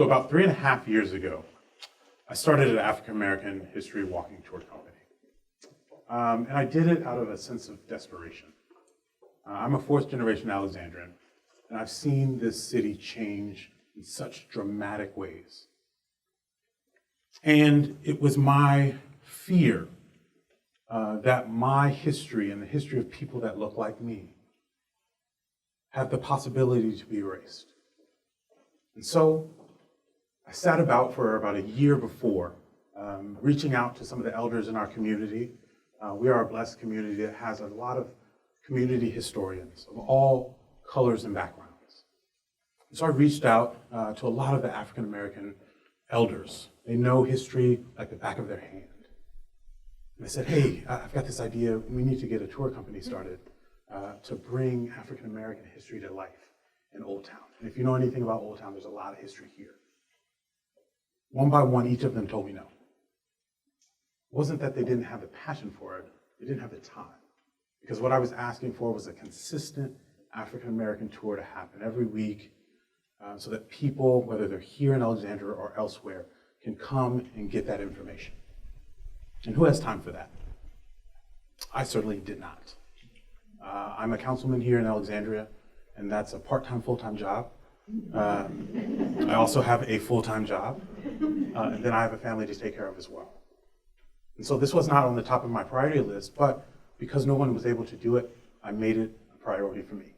So about 3.5 years ago, I started an African American history walking tour company. And I did it out of a sense of desperation. I'm a fourth generation Alexandrian, and I've seen this city change in such dramatic ways. And it was my fear that my history and the history of people that look like me have the possibility to be erased. And so I sat about for about a year before, reaching out to some of the elders in our community. We are a blessed community that has a lot of community historians of all colors and backgrounds. And so I reached out to a lot of the African American elders. They know history like the back of their hand. And I said, hey, I've got this idea. We need to get a tour company started to bring African American history to life in Old Town. And if you know anything about Old Town, there's a lot of history here. One by one, each of them told me no. It wasn't that they didn't have the passion for it, they didn't have the time. Because what I was asking for was a consistent African American tour to happen every week so that people, whether they're here in Alexandria or elsewhere, can come and get that information. And who has time for that? I certainly did not. I'm a councilman here in Alexandria, and that's a part-time, full-time job. I also have a full-time job, and then I have a family to take care of as well. And so this was not on the top of my priority list, but because no one was able to do it, I made it a priority for me.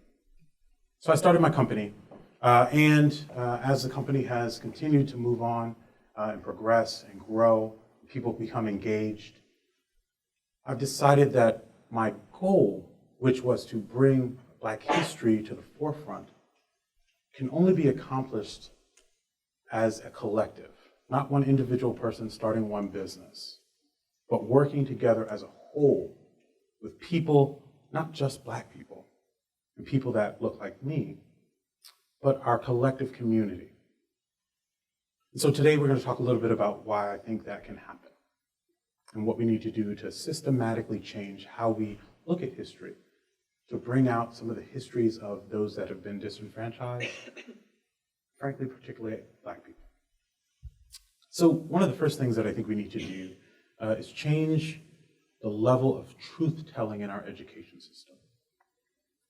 So I started my company, and as the company has continued to move on and progress and grow, people become engaged, I've decided that my goal, which was to bring Black history to the forefront, can only be accomplished as a collective, not one individual person starting one business, but working together as a whole with people, not just Black people, and people that look like me, but our collective community. And so today we're going to talk a little bit about why I think that can happen and what we need to do to systematically change how we look at history, to bring out some of the histories of those that have been disenfranchised, frankly, particularly Black people. So one of the first things that I think we need to do is change the level of truth-telling in our education system.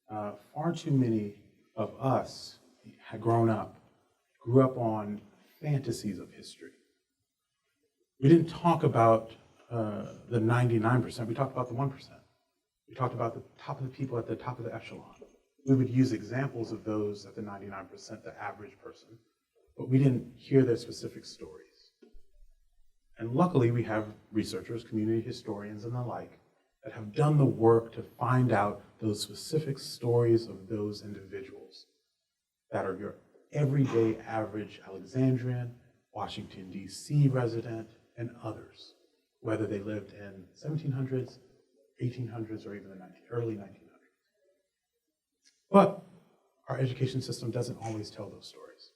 Far too many of us had grew up on fantasies of history. We didn't talk about the 99%, we talked about the 1%. We talked about the top of the people at the top of the echelon. We would use examples of those at the 99%, the average person, but we didn't hear their specific stories. And luckily, we have researchers, community historians, and the like, that have done the work to find out those specific stories of those individuals that are your everyday average Alexandrian, Washington, D.C. resident, and others, whether they lived in 1700s, 1800s, or even the early 1900s. But our education system doesn't always tell those stories.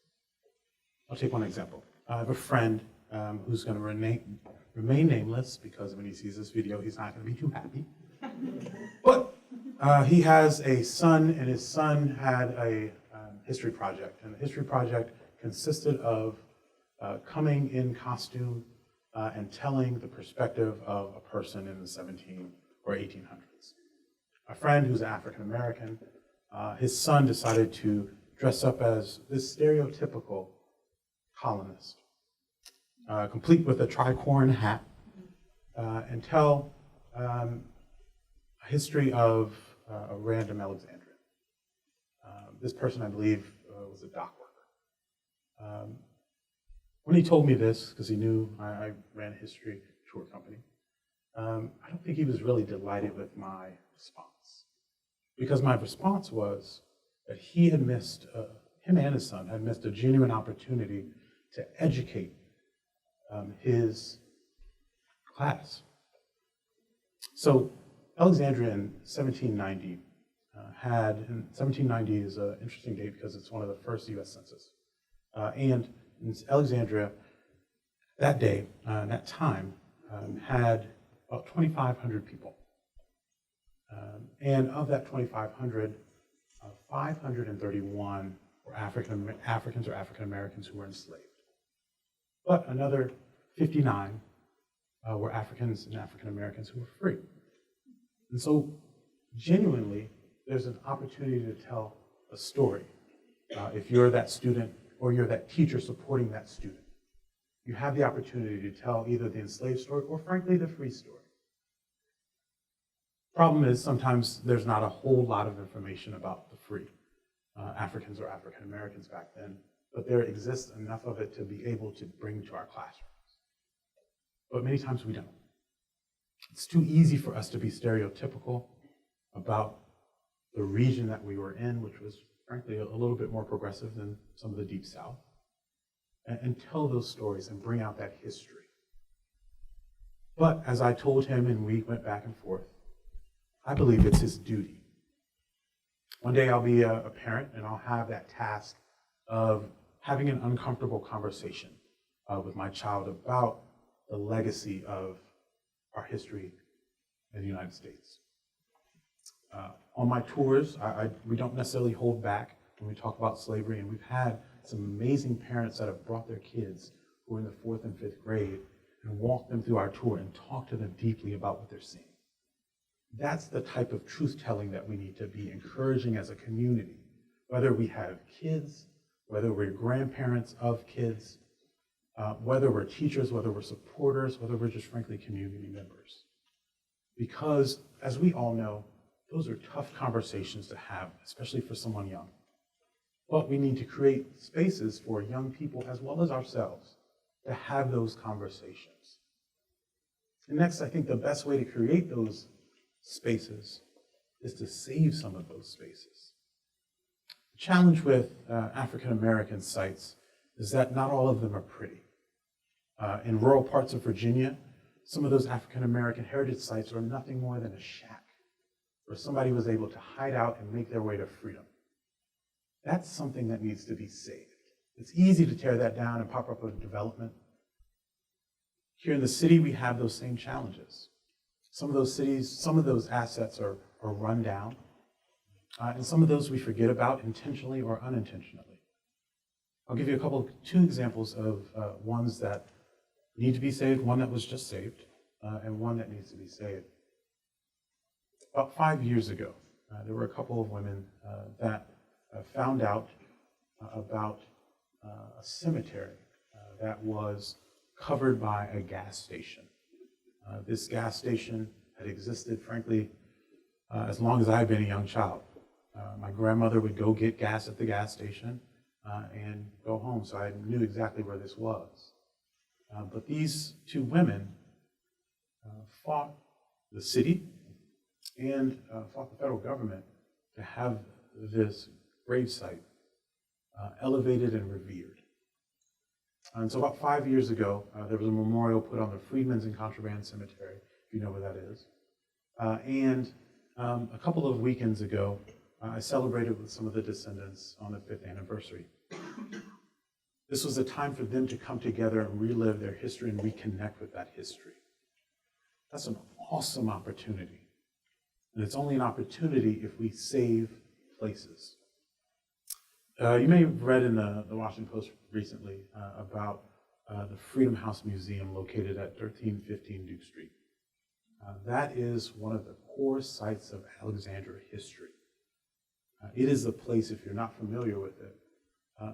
I'll take one example. I have a friend who's going to remain nameless because when he sees this video, he's not going to be too happy. But he has a son, and his son had a history project. And the history project consisted of coming in costume and telling the perspective of a person in the 1700s or 1800s. A friend who's African American, his son decided to dress up as this stereotypical colonist, complete with a tricorn hat, and tell a history of a random Alexandrian. This person, I believe, was a dock worker. When he told me this, because he knew I ran a history tour company, I don't think he was really delighted with my response. Because my response was that he had missed, him and his son had missed a genuine opportunity to educate his class. So Alexandria in 1790 and 1790 is an interesting date because it's one of the first US census. And in Alexandria, that day, that time, had about 2,500 people. And of that 2,500, 531 were Africans or African Americans who were enslaved. but another 59 were Africans and African Americans who were free. And so genuinely, there's an opportunity to tell a story. If you're that student or you're that teacher supporting that student, you have the opportunity to tell either the enslaved story or, frankly, the free story. Problem is, sometimes there's not a whole lot of information about the free Africans or African Americans back then, but there exists enough of it to be able to bring to our classrooms. But many times we don't. It's too easy for us to be stereotypical about the region that we were in, which was, frankly, a little bit more progressive than some of the Deep South, and tell those stories and bring out that history. But as I told him and we went back and forth, I believe it's his duty. One day I'll be a parent and I'll have that task of having an uncomfortable conversation with my child about the legacy of our history in the United States. On my tours, we don't necessarily hold back when we talk about slavery, and we've had some amazing parents that have brought their kids who are in the 4th and 5th grade and walked them through our tour and talked to them deeply about what they're seeing. That's the type of truth-telling that we need to be encouraging as a community, whether we have kids, whether we're grandparents of kids, whether we're teachers, whether we're supporters, whether we're just, frankly, community members. Because, as we all know, those are tough conversations to have, especially for someone young. But we need to create spaces for young people as well as ourselves to have those conversations. And next, I think the best way to create those spaces is to save some of those spaces. The challenge with African American sites is that not all of them are pretty. In rural parts of Virginia, some of those African American heritage sites are nothing more than a shack where somebody was able to hide out and make their way to freedom. That's something that needs to be saved. It's easy to tear that down and pop up a development. Here in the city, we have those same challenges. Some of those cities, some of those assets are run down, and some of those we forget about intentionally or unintentionally. I'll give you two examples of ones that need to be saved, one that was just saved, and one that needs to be saved. About 5 years ago, there were a couple of women that found out about a cemetery that was covered by a gas station. This gas station had existed, frankly, as long as I've been a young child. My grandmother would go get gas at the gas station and go home, so I knew exactly where this was. But these two women fought the city and fought the federal government to have this gravesite elevated and revered. And so about 5 years ago, there was a memorial put on the Freedmen's and Contraband Cemetery, if you know where that is. And a couple of weekends ago, I celebrated with some of the descendants on the 5th anniversary. This was a time for them to come together and relive their history and reconnect with that history. That's an awesome opportunity. And it's only an opportunity if we save places. You may have read in the Washington Post recently about the Freedom House Museum located at 1315 Duke Street. That is one of the core sites of Alexandria history. It is the place, if you're not familiar with it,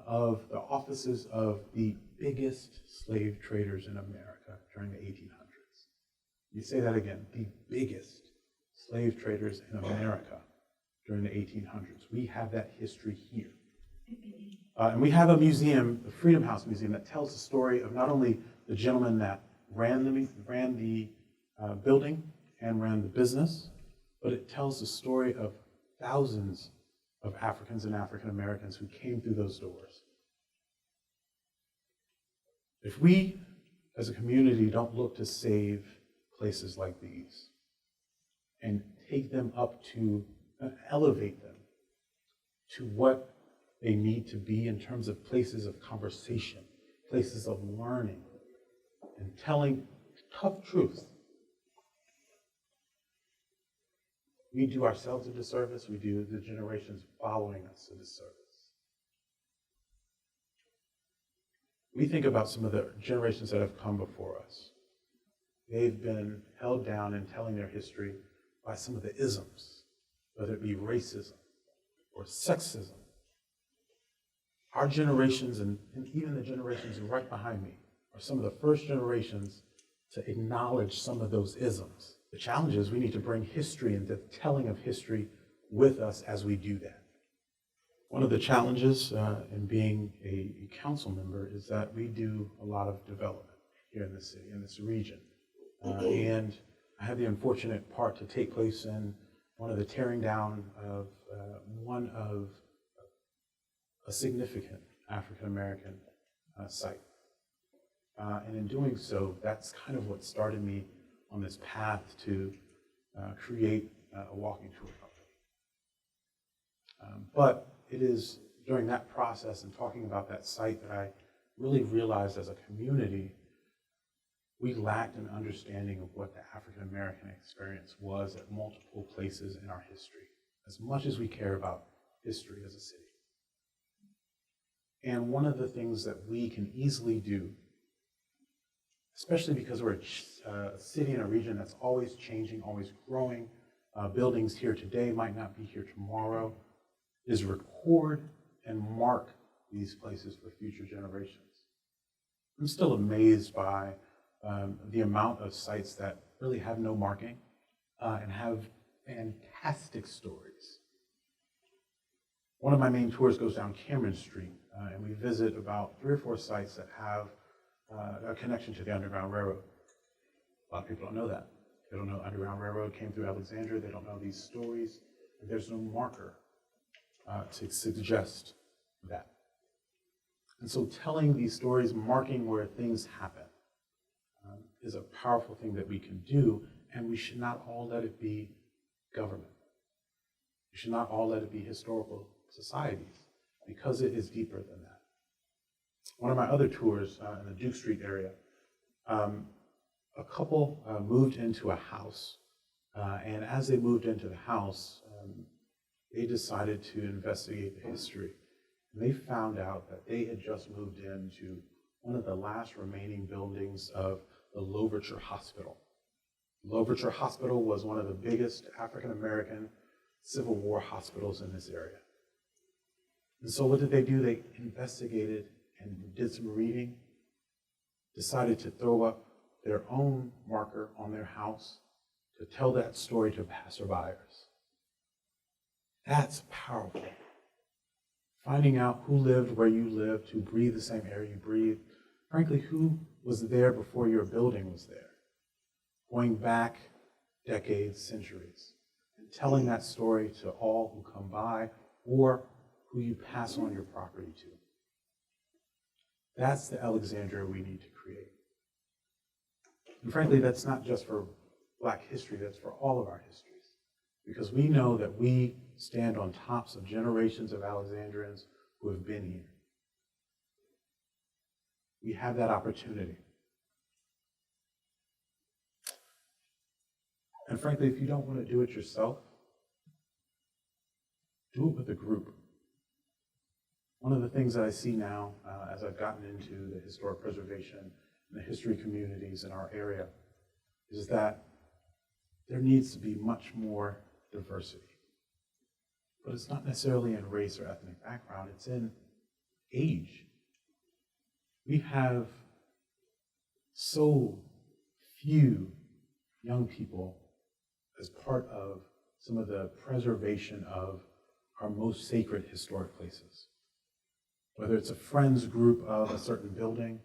of the offices of the biggest slave traders in America during the 1800s. You say that again, the biggest slave traders in America during the 1800s. We have that history here. And we have a museum, the Freedom House Museum, that tells the story of not only the gentleman that ran the building and ran the business, but it tells the story of thousands of Africans and African Americans who came through those doors. If we, as a community, don't look to save places like these and take them up to, elevate them to what they need to be in terms of places of conversation, places of learning, and telling tough truths, we do ourselves a disservice, we do the generations following us a disservice. we think about some of the generations that have come before us. They've been held down in telling their history by some of the isms, whether it be racism or sexism. Our generations, and even the generations right behind me, are some of the first generations to acknowledge some of those isms. The challenge is we need to bring history and the telling of history with us as we do that. One of the challenges in being a council member is that we do a lot of development here in the city, in this region. And I had the unfortunate part to take place in one of the tearing down of one of a significant African-American site. And in doing so, that's kind of what started me on this path to create a walking tour company. But it is during that process and talking about that site that I really realized as a community, we lacked an understanding of what the African-American experience was at multiple places in our history, as much as we care about history as a city. And one of the things that we can easily do, especially because we're a city and a region that's always changing, always growing, buildings here today might not be here tomorrow, is record and mark these places for future generations. I'm still amazed by the amount of sites that really have no marking and have fantastic stories. One of my main tours goes down Cameron Street, and we visit about 3 or 4 sites that have a connection to the Underground Railroad. A lot of people don't know that. They don't know the Underground Railroad came through Alexandria. They don't know these stories. And there's no marker to suggest that. And so telling these stories, marking where things happen, is a powerful thing that we can do, and we should not all let it be government. We should not all let it be historical societies, because it is deeper than that. One of my other tours in the Duke Street area, a couple moved into a house, and as they moved into the house, they decided to investigate the history. And they found out that they had just moved into one of the last remaining buildings of the Louverture Hospital. Louverture Hospital was one of the biggest African-American Civil War hospitals in this area. And so what did they do? They investigated and did some reading, decided to throw up their own marker on their house to tell that story to passerbyers. That's powerful. Finding out who lived where you lived, who breathed the same air you breathed, frankly, who was there before your building was there, going back decades, centuries, and telling that story to all who come by or who you pass on your property to. That's the Alexandria we need to create. And frankly, that's not just for Black history, that's for all of our histories. Because we know that we stand on tops of generations of Alexandrians who have been here. We have that opportunity. And frankly, if you don't want to do it yourself, do it with a group. One of the things that I see now as I've gotten into the historic preservation and the history communities in our area is that there needs to be much more diversity. But it's not necessarily in race or ethnic background, it's in age. We have so few young people as part of some of the preservation of our most sacred historic places. Whether it's a friends group of a certain building,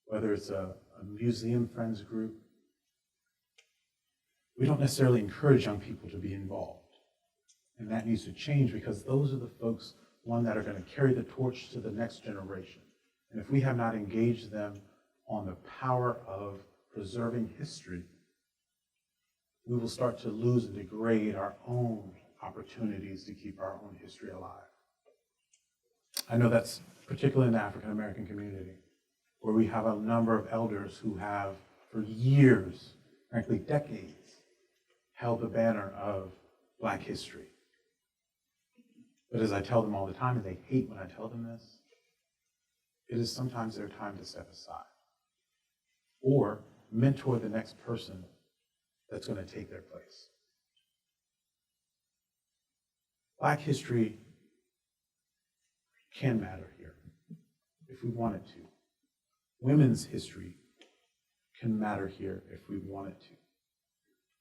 whether it's a museum friends group, we don't necessarily encourage young people to be involved. And that needs to change because those are the folks, one, that are going to carry the torch to the next generation. And if we have not engaged them on the power of preserving history, we will start to lose and degrade our own opportunities to keep our own history alive. I know that's particularly in the African American community, where we have a number of elders who have, for years, frankly decades, held the banner of Black history. But as I tell them all the time, and they hate when I tell them this, it is sometimes their time to step aside or mentor the next person that's going to take their place. Black history can matter here if we want it to. Women's history can matter here if we want it to.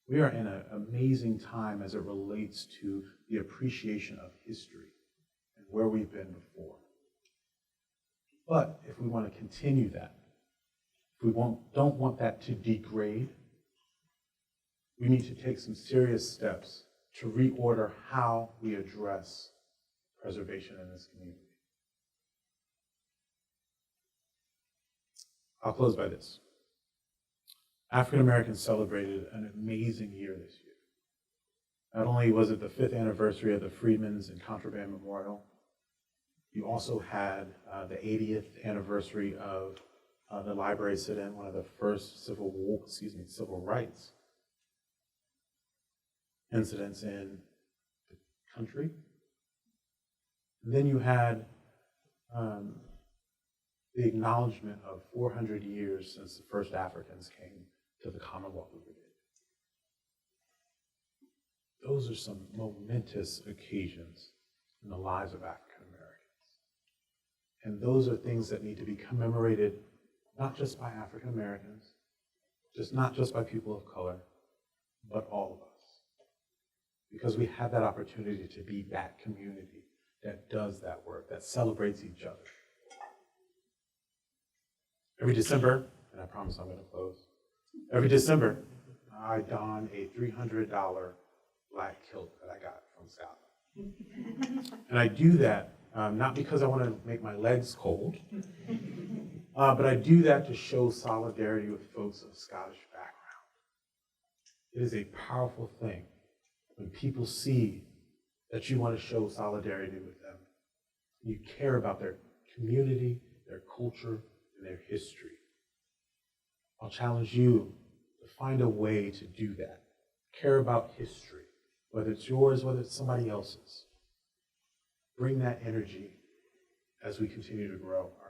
We are in an amazing time as it relates to the appreciation of history and where we've been before. But if we want to continue that, if we don't want that to degrade, we need to take some serious steps to reorder how we address preservation in this community. I'll close by this. African Americans celebrated an amazing year this year. Not only was it the 5th anniversary of the Freedmen's and Contraband Memorial, you also had the 80th anniversary of the library sit-in, one of the first civil rights incidents in the country. And then you had the acknowledgement of 400 years since the first Africans came to the Commonwealth of Virginia. Those are some momentous occasions in the lives of African Americans. And those are things that need to be commemorated not just by African Americans, not just by people of color, but all of us. Because we have that opportunity to be that community that does that work, that celebrates each other. Every December, and I promise I'm going to close, every December, I don a $300 black kilt that I got from Scotland. And I do that not because I want to make my legs cold, but I do that to show solidarity with folks of Scottish background. It is a powerful thing when people see that you want to show solidarity with them. You care about their community, their culture, and their history. I'll challenge you to find a way to do that. Care about history, whether it's yours, whether it's somebody else's. Bring that energy as we continue to grow our